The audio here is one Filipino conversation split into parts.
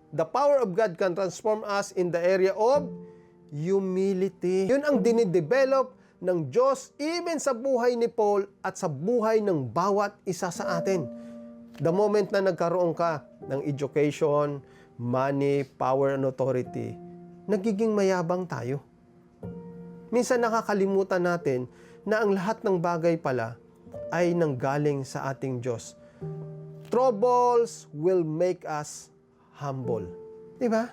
The power of God can transform us in the area of humility. Yun ang dinidevelop ng Diyos even sa buhay ni Paul at sa buhay ng bawat isa sa atin. The moment na nagkaroon ka ng education, money, power, and authority, nagiging mayabang tayo. Minsan nakakalimutan natin na ang lahat ng bagay pala ay nanggaling sa ating Diyos. Troubles will make us humble. Diba?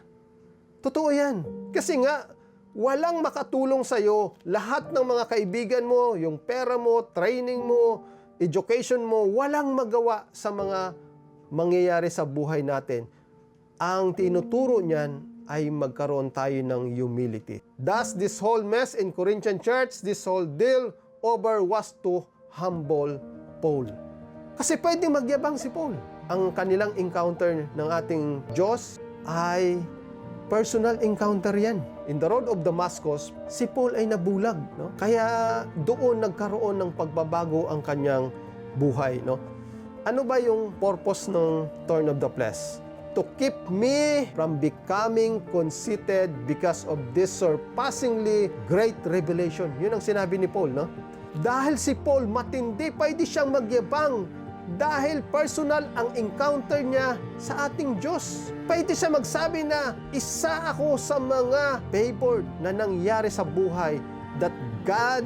Totoo yan. Kasi nga, walang makatulong sa'yo. Lahat ng mga kaibigan mo, yung pera mo, training mo, education mo, walang magawa sa mga mangyayari sa buhay natin. Ang tinuturo niyan ay magkaroon tayo ng humility. Thus, this whole mess in Corinthian church, this whole deal over was to humble Paul. Kasi pwedeng magyabang si Paul. Ang kanilang encounter ng ating Diyos ay personal encounter yan. In the road of Damascus, si Paul ay nabulag. No? Kaya doon nagkaroon ng pagbabago ang kanyang buhay. No? Ano ba yung purpose ng thorn of the flesh? To keep me from becoming conceited because of this surpassingly great revelation. Yun ang sinabi ni Paul. No? Dahil si Paul matindi, pwede siyang magyabang dahil personal ang encounter niya sa ating Diyos. Pwede siya magsabi na isa ako sa mga favored na nangyari sa buhay that God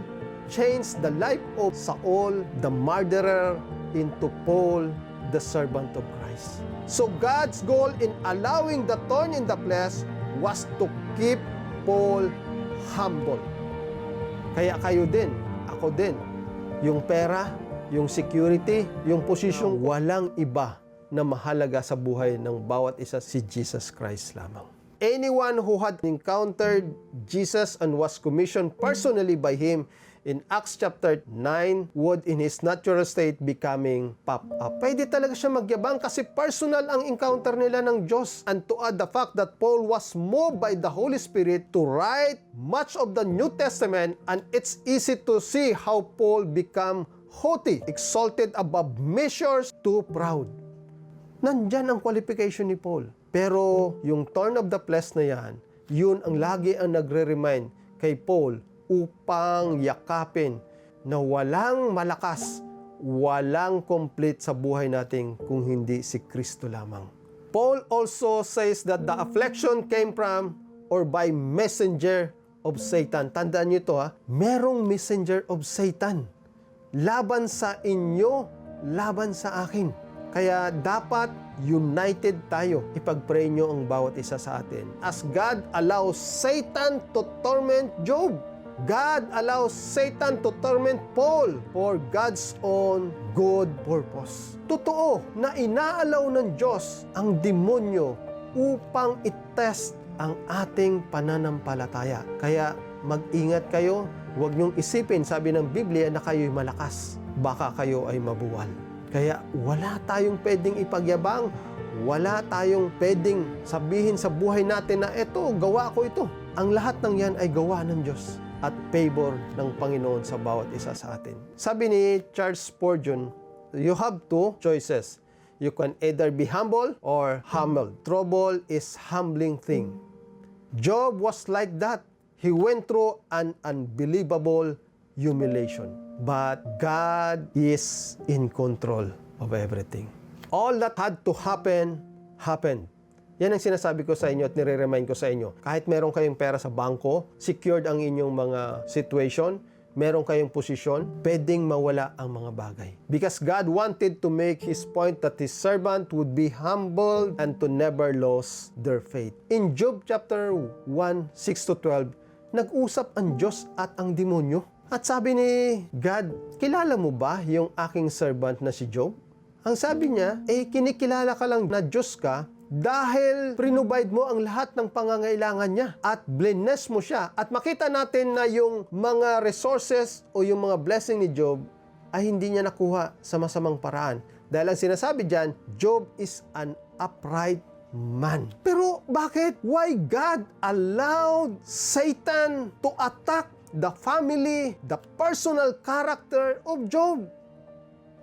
changed the life of Saul, the murderer, into Paul, the servant of Christ. So God's goal in allowing the thorn in the flesh was to keep Paul humble. Kaya kayo din, ako din, yung pera, yung security, yung posisyong walang iba na mahalaga sa buhay ng bawat isa si Jesus Christ lamang. Anyone who had encountered Jesus and was commissioned personally by Him in Acts chapter 9 would in his natural state becoming pop up. Pwede talaga siya magyabang kasi personal ang encounter nila ng Diyos. And to add the fact that Paul was moved by the Holy Spirit to write much of the New Testament, and it's easy to see how Paul become haughty, exalted above measures, too proud. Nandyan ang qualification ni Paul. Pero yung thorn of the flesh na yan, yun ang lagi ang nagre-remind kay Paul upang yakapin na walang malakas, walang complete sa buhay natin kung hindi si Kristo lamang. Paul also says that the affliction came from or by messenger of Satan. Tandaan niyo ito merong messenger of Satan. Laban sa inyo, laban sa akin. Kaya dapat united tayo. Ipag-pray nyo ang bawat isa sa atin. As God allows Satan to torment Job, God allows Satan to torment Paul for God's own good purpose. Totoo na inaalaw ng Diyos ang demonyo upang itest ang ating pananampalataya. Kaya mag-ingat kayo, huwag niyong isipin, sabi ng Biblia, na kayo'y malakas. Baka kayo ay mabuwal. Kaya wala tayong pwedeng ipagyabang, wala tayong pwedeng sabihin sa buhay natin na eto, gawa ko ito. Ang lahat ng yan ay gawa ng Diyos at favor ng Panginoon sa bawat isa sa atin. Sabi ni Charles Spurgeon, you have two choices. You can either be humble or humbled. Trouble is humbling thing. Job was like that. He went through an unbelievable humiliation. But God is in control of everything. All that had to happen, happened. Yan ang sinasabi ko sa inyo at nire-remind ko sa inyo. Kahit meron kayong pera sa bangko, secured ang inyong mga situation, meron kayong posisyon, pwedeng mawala ang mga bagay. Because God wanted to make His point that His servant would be humbled and to never lose their faith. In Job chapter 1, 6-12, nag-usap ang Diyos at ang demonyo. At sabi ni God, kilala mo ba yung aking servant na si Job? Ang sabi niya, kinikilala ka lang na Diyos ka dahil prinobide mo ang lahat ng pangangailangan niya at bless mo siya. At makita natin na yung mga resources o yung mga blessing ni Job ay hindi niya nakuha sa masamang paraan. Dahil ang sinasabi diyan, Job is an upright man. Pero bakit? Why God allowed Satan to attack the family, the personal character of Job?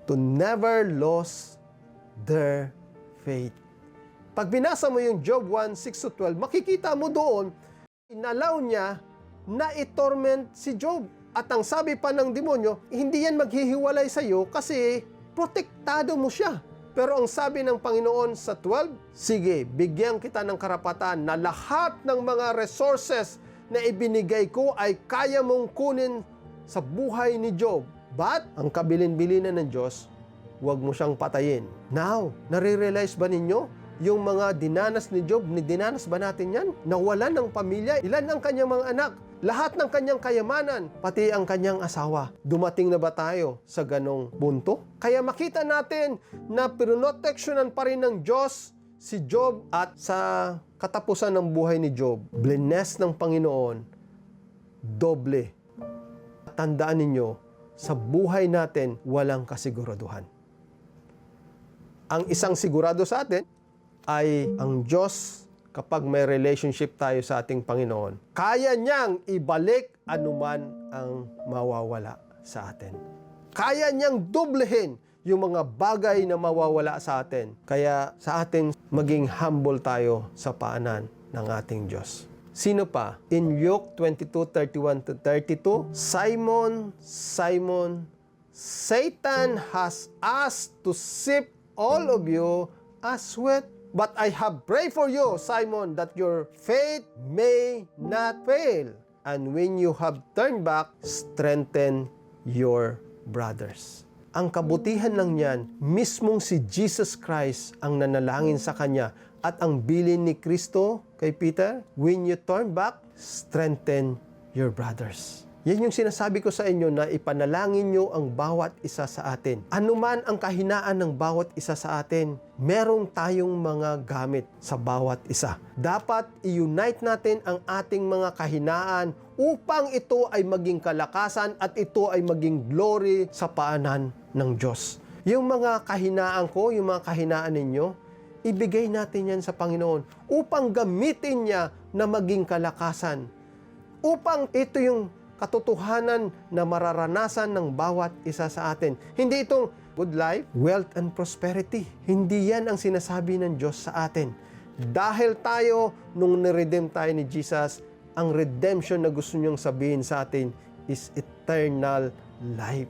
To never lose their faith. Pag binasa mo yung Job 1:6-12, makikita mo doon, inalaw niya na i-torment si Job. At ang sabi pa ng demonyo, hindi yan maghihiwalay sa iyo kasi protektado mo siya. Pero ang sabi ng Panginoon sa 12, sige, bigyan kita ng karapatan na lahat ng mga resources na ibinigay ko ay kaya mong kunin sa buhay ni Job. But, ang kabilin-bilinan ng Diyos, huwag mo siyang patayin. Now, nare-realize ba ninyo yung mga dinanas ni Job? Dinanas ba natin yan? Nawalan ng pamilya. Ilan ang kanyang mga anak? Lahat ng kanyang kayamanan, pati ang kanyang asawa. Dumating na ba tayo sa ganong punto? Kaya makita natin na pinoteksyonan pa rin ng Diyos si Job at sa katapusan ng buhay ni Job, bless ng Panginoon, doble. Tandaan ninyo, sa buhay natin, walang kasiguraduhan. Ang isang sigurado sa atin ay ang Diyos. Kapag may relationship tayo sa ating Panginoon, kaya niyang ibalik anuman ang mawawala sa atin. Kaya niyang doblehin yung mga bagay na mawawala sa atin. Kaya sa atin, maging humble tayo sa paanan ng ating Diyos. Sino pa? In Luke 22:31-32, Simon, Simon, Satan has asked to sift all of you as wheat. But I have prayed for you, Simon, that your faith may not fail. And when you have turned back, strengthen your brothers. Ang kabutihan lang niyan, mismong si Jesus Christ ang nanalangin sa kanya. At ang bilin ni Kristo kay Peter, when you turn back, strengthen your brothers. Yan yung sinasabi ko sa inyo na ipanalangin nyo ang bawat isa sa atin. Ano man ang kahinaan ng bawat isa sa atin, merong tayong mga gamit sa bawat isa. Dapat i-unite natin ang ating mga kahinaan upang ito ay maging kalakasan at ito ay maging glory sa paanan ng Diyos. Yung mga kahinaan ko, yung mga kahinaan ninyo, ibigay natin yan sa Panginoon upang gamitin niya na maging kalakasan. Upang ito yung katotohanan na mararanasan ng bawat isa sa atin. Hindi itong good life, wealth, and prosperity. Hindi yan ang sinasabi ng Diyos sa atin. Dahil tayo, nung niredeem tayo ni Jesus, ang redemption na gusto niyong sabihin sa atin is eternal life.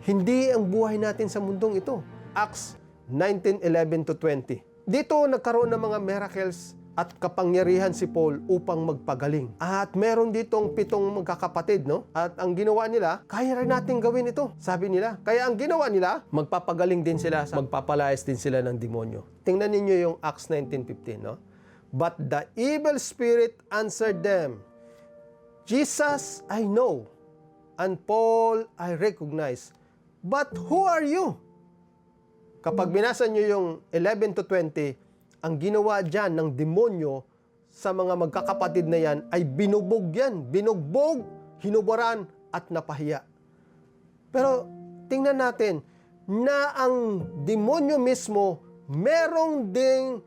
Hindi ang buhay natin sa mundong ito. Acts 19:11-20. Dito nagkaroon ng mga miracles at kapangyarihan si Paul upang magpagaling. At meron ditong 7 magkakapatid, no? At ang ginawa nila, kaya rin natin gawin ito, sabi nila. Kaya ang ginawa nila, magpapagaling din sila, magpapalayas din sila ng demonyo. Tingnan ninyo yung Acts 19:15, no? But the evil spirit answered them, Jesus I know, and Paul I recognize, but who are you? Kapag binasa nyo yung 11-20, ang ginawa dyan ng demonyo sa mga magkakapatid na yan ay binugbog yan. Binugbog, hinubaran, at napahiya. Pero tingnan natin na ang demonyo mismo merong ding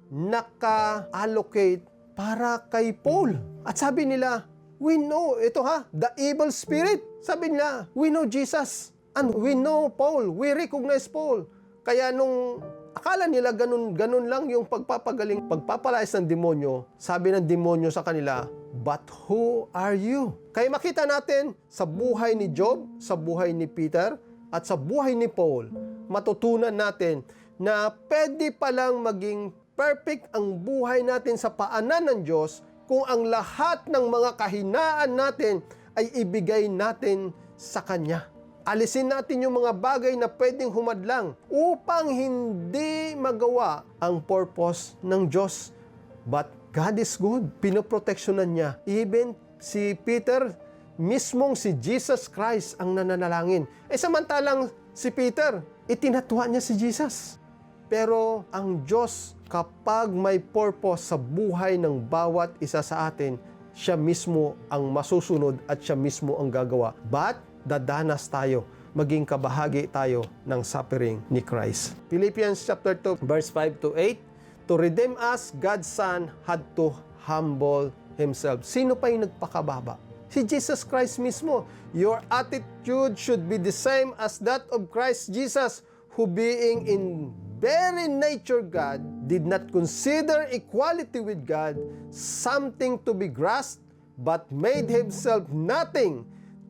naka-allocate para kay Paul. At sabi nila, we know, ito ha, the evil spirit. Sabi nila, we know Jesus. And we know Paul. We recognize Paul. Kaya nung akala nila ganun lang yung pagpapagaling, pagpapalayas ng demonyo, sabi ng demonyo sa kanila, but who are you? Kaya makita natin sa buhay ni Job, sa buhay ni Peter, at sa buhay ni Paul, matutunan natin na pwede palang maging perfect ang buhay natin sa paanan ng Diyos kung ang lahat ng mga kahinaan natin ay ibigay natin sa Kanya. Alisin natin yung mga bagay na pwedeng humadlang upang hindi magawa ang purpose ng Diyos. But God is good. Pinoproteksyonan niya. Even si Peter, mismong si Jesus Christ ang nananalangin. Samantalang si Peter, itinatwa niya si Jesus. Pero ang Diyos, kapag may purpose sa buhay ng bawat isa sa atin, siya mismo ang masusunod at siya mismo ang gagawa. But dadanas tayo, maging kabahagi tayo ng suffering ni Christ. Philippians chapter 2, verse 5-8, to redeem us, God's Son had to humble Himself. Sino pa yung nagpakababa? Si Jesus Christ mismo. Your attitude should be the same as that of Christ Jesus, who being in very nature God, did not consider equality with God something to be grasped, but made himself nothing,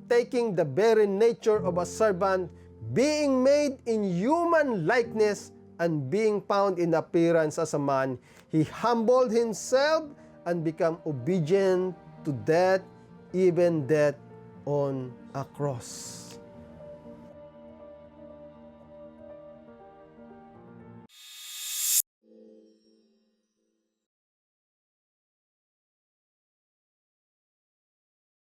taking the very nature of a servant, being made in human likeness, and being found in appearance as a man, he humbled himself and became obedient to death, even death on a cross.